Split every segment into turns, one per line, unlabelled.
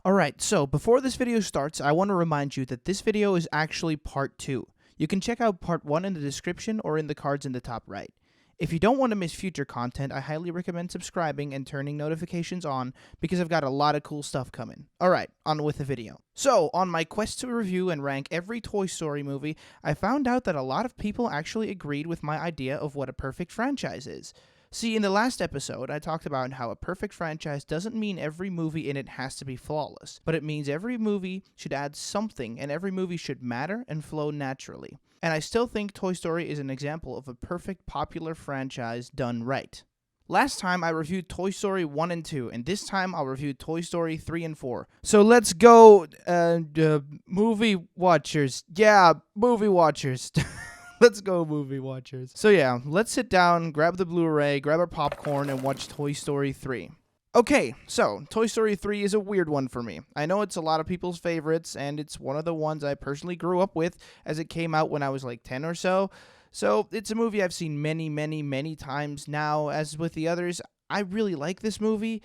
Alright, so before this video starts, I want to remind you that this video is actually part 2. You can check out part 1 in the description or in the cards in the top right. If you don't want to miss future content, I highly recommend subscribing and turning notifications on because I've got a lot of cool stuff coming. Alright, on with the video. So, on my quest to review and rank every Toy Story movie, I found out that a lot of people actually agreed with my idea of what a perfect franchise is. See, in the last episode, I talked about how a perfect franchise doesn't mean every movie in it has to be flawless, but it means every movie should add something and every movie should matter and flow naturally. And I still think Toy Story is an example of a perfect popular franchise done right. Last time I reviewed Toy Story 1 and 2, and this time I'll review Toy Story 3 and 4. So let's go, movie watchers. Yeah, movie watchers. Let's go, movie watchers. So yeah, let's sit down, grab the Blu-ray, grab our popcorn, and watch Toy Story 3. Okay, so Toy Story 3 is a weird one for me. I know it's a lot of people's favorites, and it's one of the ones I personally grew up with as it came out when I was like 10 or so. So it's a movie I've seen many times now. As with the others, I really like this movie,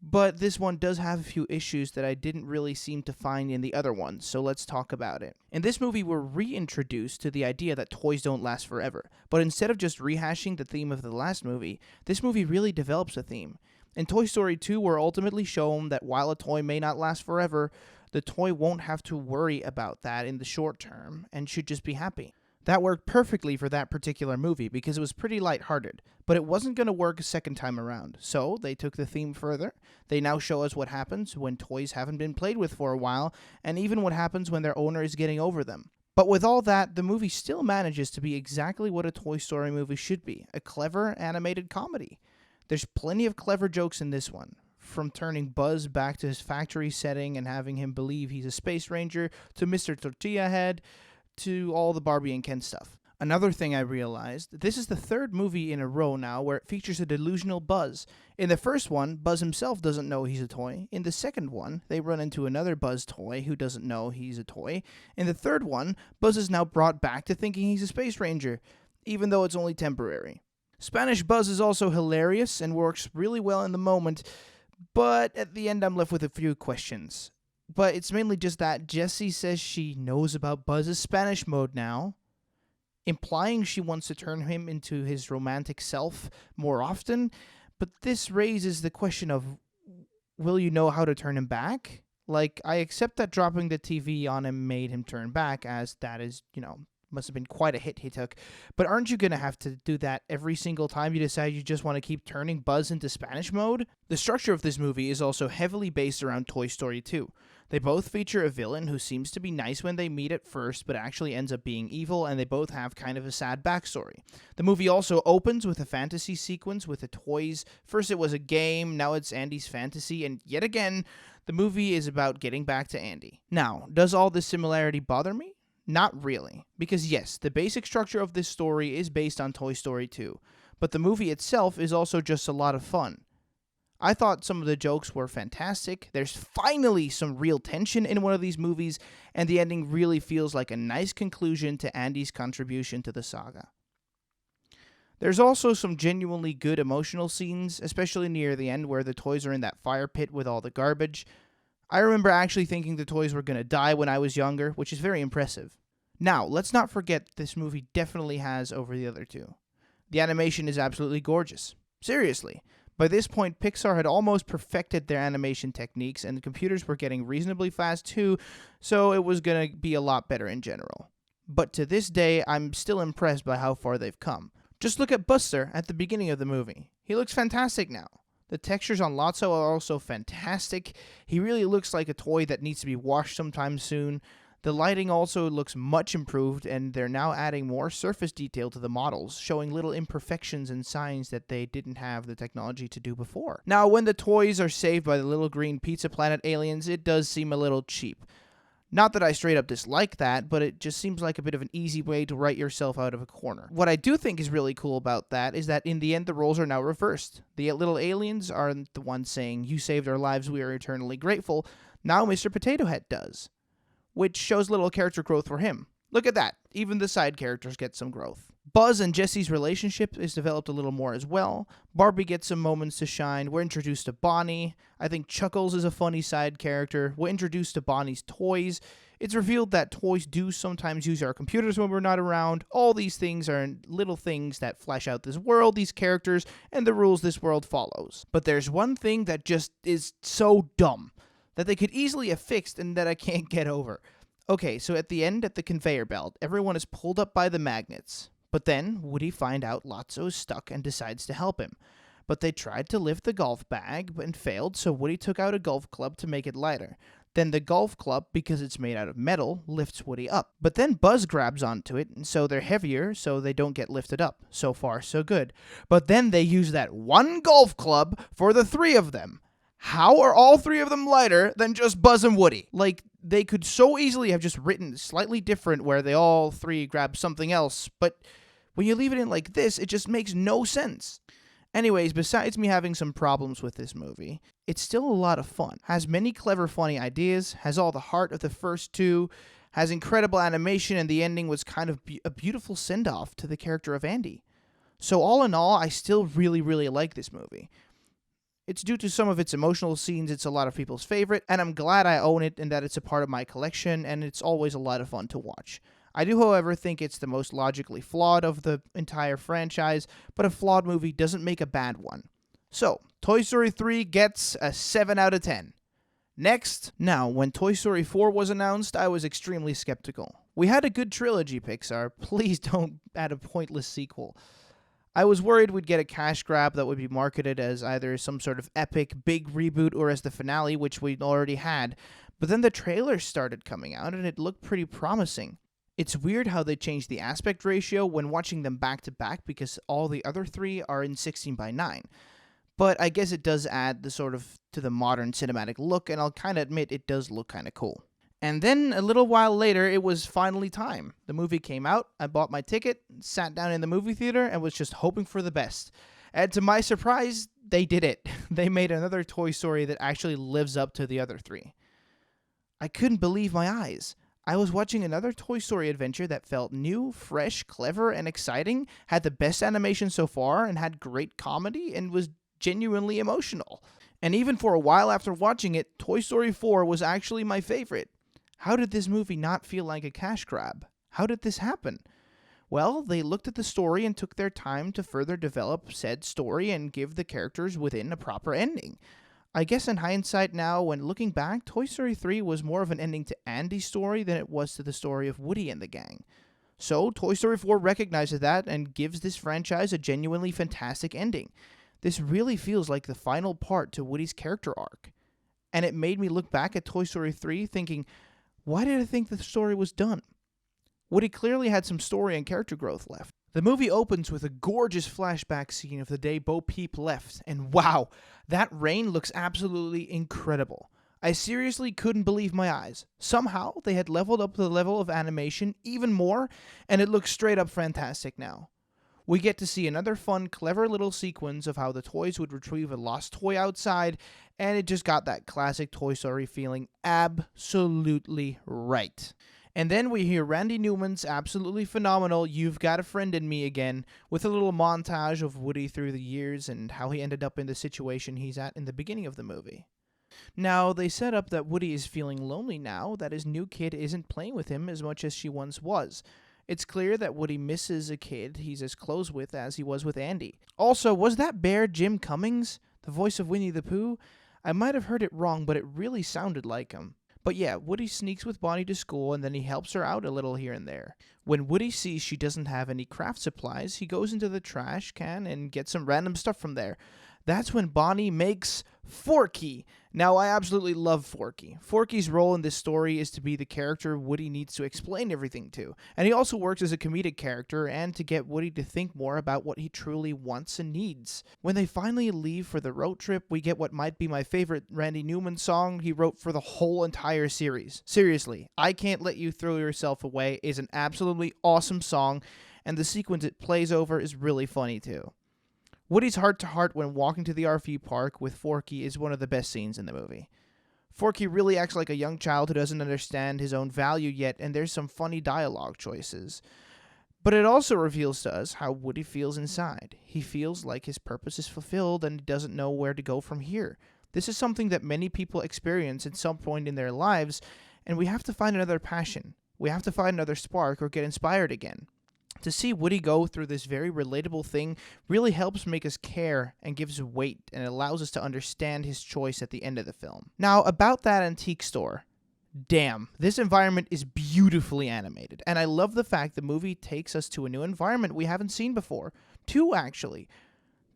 but this one does have a few issues that I didn't really seem to find in the other ones, so let's talk about it. In this movie, we're reintroduced to the idea that toys don't last forever, but instead of just rehashing the theme of the last movie, this movie really develops a theme. In Toy Story 2, we're ultimately shown that while a toy may not last forever, the toy won't have to worry about that in the short term, and should just be happy. That worked perfectly for that particular movie because it was pretty lighthearted, but it wasn't going to work a second time around. So they took the theme further. They now show us what happens when toys haven't been played with for a while, and even what happens when their owner is getting over them. But with all that, the movie still manages to be exactly what a Toy Story movie should be, a clever animated comedy. There's plenty of clever jokes in this one, from turning Buzz back to his factory setting and having him believe he's a space ranger, to Mr. Tortilla Head, to all the Barbie and Ken stuff. Another thing I realized, this is the third movie in a row now where it features a delusional Buzz. In the first one, Buzz himself doesn't know he's a toy. In the second one, they run into another Buzz toy who doesn't know he's a toy. In the third one, Buzz is now brought back to thinking he's a space ranger, even though it's only temporary. Spanish Buzz is also hilarious and works really well in the moment, but at the end I'm left with a few questions. But it's mainly just that Jessie says she knows about Buzz's Spanish mode now, implying she wants to turn him into his romantic self more often, but this raises the question of, will you know how to turn him back? Like, I accept that dropping the TV on him made him turn back, as that is, must have been quite a hit he took, but aren't you going to have to do that every single time you decide you just want to keep turning Buzz into Spanish mode? The structure of this movie is also heavily based around Toy Story 2. They both feature a villain who seems to be nice when they meet at first, but actually ends up being evil, and they both have kind of a sad backstory. The movie also opens with a fantasy sequence with the toys. First it was a game, now it's Andy's fantasy, and yet again, the movie is about getting back to Andy. Now, does all this similarity bother me? Not really, because yes, the basic structure of this story is based on Toy Story 2, but the movie itself is also just a lot of fun. I thought some of the jokes were fantastic. There's finally some real tension in one of these movies, and the ending really feels like a nice conclusion to Andy's contribution to the saga. There's also some genuinely good emotional scenes, especially near the end where the toys are in that fire pit with all the garbage. I remember actually thinking the toys were going to die when I was younger, which is very impressive. Now, let's not forget this movie definitely has over the other two. The animation is absolutely gorgeous. Seriously. By this point, Pixar had almost perfected their animation techniques, and the computers were getting reasonably fast too, so it was going to be a lot better in general. But to this day, I'm still impressed by how far they've come. Just look at Buster at the beginning of the movie. He looks fantastic now. The textures on Lotso are also fantastic. He really looks like a toy that needs to be washed sometime soon. The lighting also looks much improved, and they're now adding more surface detail to the models, showing little imperfections and signs that they didn't have the technology to do before. Now, when the toys are saved by the little green Pizza Planet aliens, it does seem a little cheap. Not that I straight up dislike that, but it just seems like a bit of an easy way to write yourself out of a corner. What I do think is really cool about that is that in the end the roles are now reversed. The little aliens aren't the ones saying, "You saved our lives, we are eternally grateful." Now Mr. Potato Head does, which shows little character growth for him. Look at that. Even the side characters get some growth. Buzz and Jesse's relationship is developed a little more as well. Barbie gets some moments to shine. We're introduced to Bonnie. I think Chuckles is a funny side character. We're introduced to Bonnie's toys. It's revealed that toys do sometimes use our computers when we're not around. All these things are little things that flesh out this world, these characters, and the rules this world follows. But there's one thing that just is so dumb that they could easily have fixed and that I can't get over. Okay, so at the end, at the conveyor belt, everyone is pulled up by the magnets. But then Woody finds out Lotso is stuck and decides to help him. But they tried to lift the golf bag and failed, so Woody took out a golf club to make it lighter. Then the golf club, because it's made out of metal, lifts Woody up. But then Buzz grabs onto it, and so they're heavier, so they don't get lifted up. So far, so good. But then they use that one golf club for the three of them. How are all three of them lighter than just Buzz and Woody? Like, they could so easily have just written slightly different where they all three grab something else, but when you leave it in like this, it just makes no sense. Anyways, besides me having some problems with this movie, it's still a lot of fun. Has many clever, funny ideas, has all the heart of the first two, has incredible animation, and the ending was kind of a beautiful send-off to the character of Andy. So all in all, I still really, really like this movie. It's due to some of its emotional scenes, it's a lot of people's favorite, and I'm glad I own it and that it's a part of my collection, and it's always a lot of fun to watch. I do, however, think it's the most logically flawed of the entire franchise, but a flawed movie doesn't make a bad one. So, Toy Story 3 gets a 7 out of 10. Next. Now, when Toy Story 4 was announced, I was extremely skeptical. We had a good trilogy, Pixar. Please don't add a pointless sequel. I was worried we'd get a cash grab that would be marketed as either some sort of epic big reboot or as the finale, which we'd already had. But then the trailers started coming out and it looked pretty promising. It's weird how they changed the aspect ratio when watching them back to back because all the other three are in 16:9. But I guess it does add the sort of to the modern cinematic look, and I'll kind of admit it does look kind of cool. And then a little while later, it was finally time. The movie came out, I bought my ticket, sat down in the movie theater, and was just hoping for the best. And to my surprise, they did it. They made another Toy Story that actually lives up to the other three. I couldn't believe my eyes. I was watching another Toy Story adventure that felt new, fresh, clever, and exciting, had the best animation so far, and had great comedy, and was genuinely emotional. And even for a while after watching it, Toy Story 4 was actually my favorite. How did this movie not feel like a cash grab? How did this happen? Well, they looked at the story and took their time to further develop said story and give the characters within a proper ending. I guess in hindsight now, when looking back, Toy Story 3 was more of an ending to Andy's story than it was to the story of Woody and the gang. So, Toy Story 4 recognizes that and gives this franchise a genuinely fantastic ending. This really feels like the final part to Woody's character arc. And it made me look back at Toy Story 3 thinking, why did I think the story was done? Woody clearly had some story and character growth left. The movie opens with a gorgeous flashback scene of the day Bo Peep left, and wow, that rain looks absolutely incredible. I seriously couldn't believe my eyes. Somehow, they had leveled up the level of animation even more, and it looks straight up fantastic now. We get to see another fun, clever little sequence of how the toys would retrieve a lost toy outside, and it just got that classic Toy Story feeling absolutely right. And then we hear Randy Newman's absolutely phenomenal "You've Got a Friend in Me" again, with a little montage of Woody through the years and how he ended up in the situation he's at in the beginning of the movie. Now, they set up that Woody is feeling lonely now that his new kid isn't playing with him as much as she once was. It's clear that Woody misses a kid he's as close with as he was with Andy. Also, was that bear Jim Cummings, the voice of Winnie the Pooh? I might have heard it wrong, but it really sounded like him. But yeah, Woody sneaks with Bonnie to school and then he helps her out a little here and there. When Woody sees she doesn't have any craft supplies, he goes into the trash can and gets some random stuff from there. That's when Bonnie makes Forky. Now, I absolutely love Forky. Forky's role in this story is to be the character Woody needs to explain everything to. And he also works as a comedic character and to get Woody to think more about what he truly wants and needs. When they finally leave for the road trip, we get what might be my favorite Randy Newman song he wrote for the whole entire series. Seriously, I Can't Let You Throw Yourself Away is an absolutely awesome song, and the sequence it plays over is really funny too. Woody's heart-to-heart when walking to the RV park with Forky is one of the best scenes in the movie. Forky really acts like a young child who doesn't understand his own value yet, and there's some funny dialogue choices. But it also reveals to us how Woody feels inside. He feels like his purpose is fulfilled and he doesn't know where to go from here. This is something that many people experience at some point in their lives, and we have to find another passion. We have to find another spark or get inspired again. To see Woody go through this very relatable thing really helps make us care and gives weight and allows us to understand his choice at the end of the film. Now, about that antique store. Damn, this environment is beautifully animated, and I love the fact the movie takes us to a new environment we haven't seen before. Two, actually.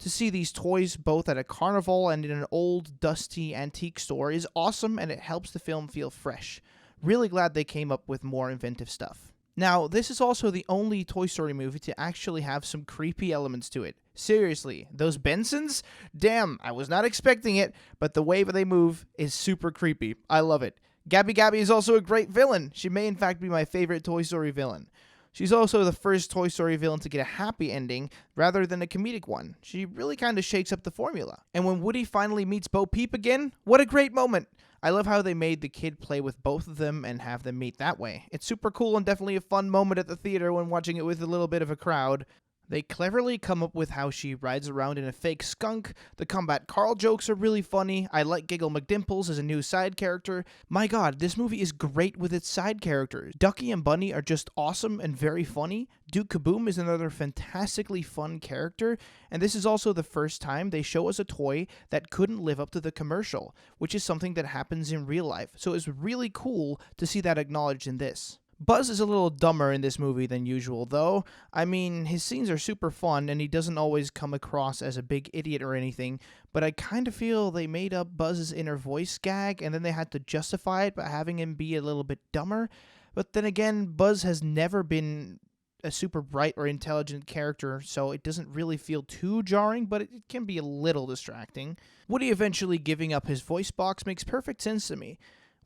To see these toys both at a carnival and in an old, dusty antique store is awesome, and it helps the film feel fresh. Really glad they came up with more inventive stuff. Now, this is also the only Toy Story movie to actually have some creepy elements to it. Seriously, those Bensons? Damn, I was not expecting it, but the way they move is super creepy. I love it. Gabby Gabby is also a great villain. She may in fact be my favorite Toy Story villain. She's also the first Toy Story villain to get a happy ending rather than a comedic one. She really kind of shakes up the formula. And when Woody finally meets Bo Peep again, what a great moment. I love how they made the kid play with both of them and have them meet that way. It's super cool and definitely a fun moment at the theater when watching it with a little bit of a crowd. They cleverly come up with how she rides around in a fake skunk. The Combat Carl jokes are really funny. I like Giggle McDimples as a new side character. My god, this movie is great with its side characters. Ducky and Bunny are just awesome and very funny. Duke Kaboom is another fantastically fun character. And this is also the first time they show us a toy that couldn't live up to the commercial, which is something that happens in real life. So it's really cool to see that acknowledged in this. Buzz is a little dumber in this movie than usual, though. I mean, his scenes are super fun, and he doesn't always come across as a big idiot or anything, but I kind of feel they made up Buzz's inner voice gag, and then they had to justify it by having him be a little bit dumber. But then again, Buzz has never been a super bright or intelligent character, so it doesn't really feel too jarring, but it can be a little distracting. Woody eventually giving up his voice box makes perfect sense to me.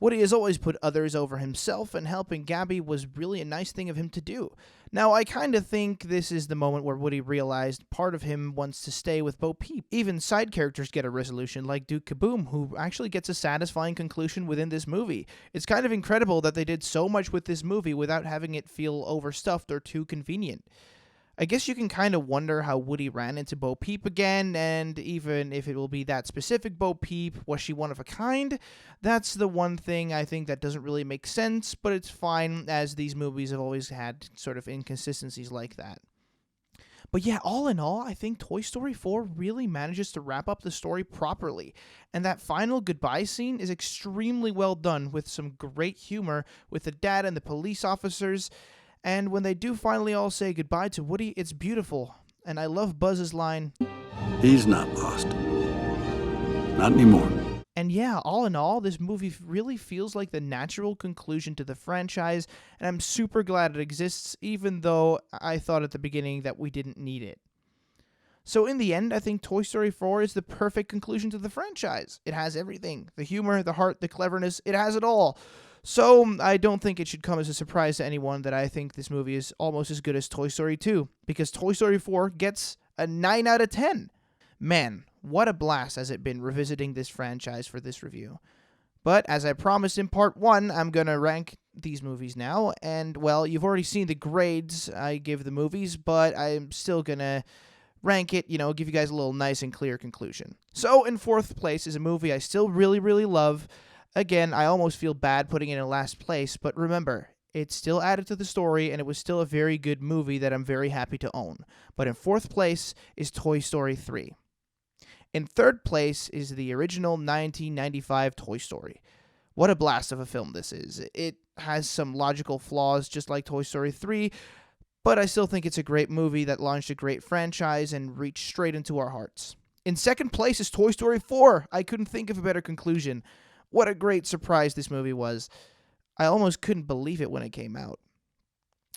Woody has always put others over himself, and helping Gabby was really a nice thing of him to do. Now, I kind of think this is the moment where Woody realized part of him wants to stay with Bo Peep. Even side characters get a resolution, like Duke Kaboom, who actually gets a satisfying conclusion within this movie. It's kind of incredible that they did so much with this movie without having it feel overstuffed or too convenient. I guess you can kind of wonder how Woody ran into Bo Peep again, and even if it will be that specific Bo Peep, was she one of a kind? That's the one thing I think that doesn't really make sense, but it's fine, as these movies have always had sort of inconsistencies like that. But yeah, all in all, I think Toy Story 4 really manages to wrap up the story properly, and that final goodbye scene is extremely well done, with some great humor with the dad and the police officers. And when they do finally all say goodbye to Woody, it's beautiful. And I love Buzz's line,
"He's not lost. Not anymore."
And yeah, all in all, this movie really feels like the natural conclusion to the franchise, and I'm super glad it exists, even though I thought at the beginning that we didn't need it. So in the end, I think Toy Story 4 is the perfect conclusion to the franchise. It has everything. The humor, the heart, the cleverness, it has it all. So I don't think it should come as a surprise to anyone that I think this movie is almost as good as Toy Story 2, because Toy Story 4 gets a 9 out of 10. Man, what a blast has it been revisiting this franchise for this review. But as I promised in part 1, I'm going to rank these movies now, and well, you've already seen the grades I give the movies, but I'm still going to rank it, give you guys a little nice and clear conclusion. So in 4th place is a movie I still really, really love. Again, I almost feel bad putting it in last place, but remember, it still added to the story, and it was still a very good movie that I'm very happy to own. But in 4th place is Toy Story 3. In 3rd place is the original 1995 Toy Story. What a blast of a film this is. It has some logical flaws just like Toy Story 3, but I still think it's a great movie that launched a great franchise and reached straight into our hearts. In 2nd place is Toy Story 4. I couldn't think of a better conclusion. What a great surprise this movie was. I almost couldn't believe it when it came out.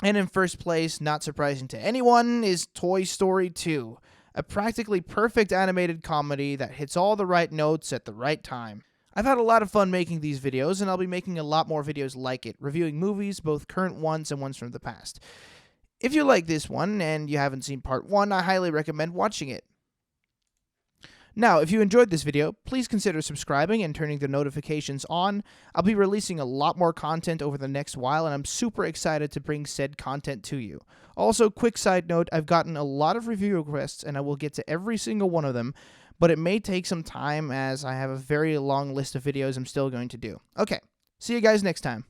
And in 1st place, not surprising to anyone, is Toy Story 2. A practically perfect animated comedy that hits all the right notes at the right time. I've had a lot of fun making these videos, and I'll be making a lot more videos like it, reviewing movies, both current ones and ones from the past. If you like this one, and you haven't seen part 1, I highly recommend watching it. Now, if you enjoyed this video, please consider subscribing and turning the notifications on. I'll be releasing a lot more content over the next while, and I'm super excited to bring said content to you. Also, quick side note, I've gotten a lot of review requests, and I will get to every single one of them, but it may take some time as I have a very long list of videos I'm still going to do. Okay, see you guys next time.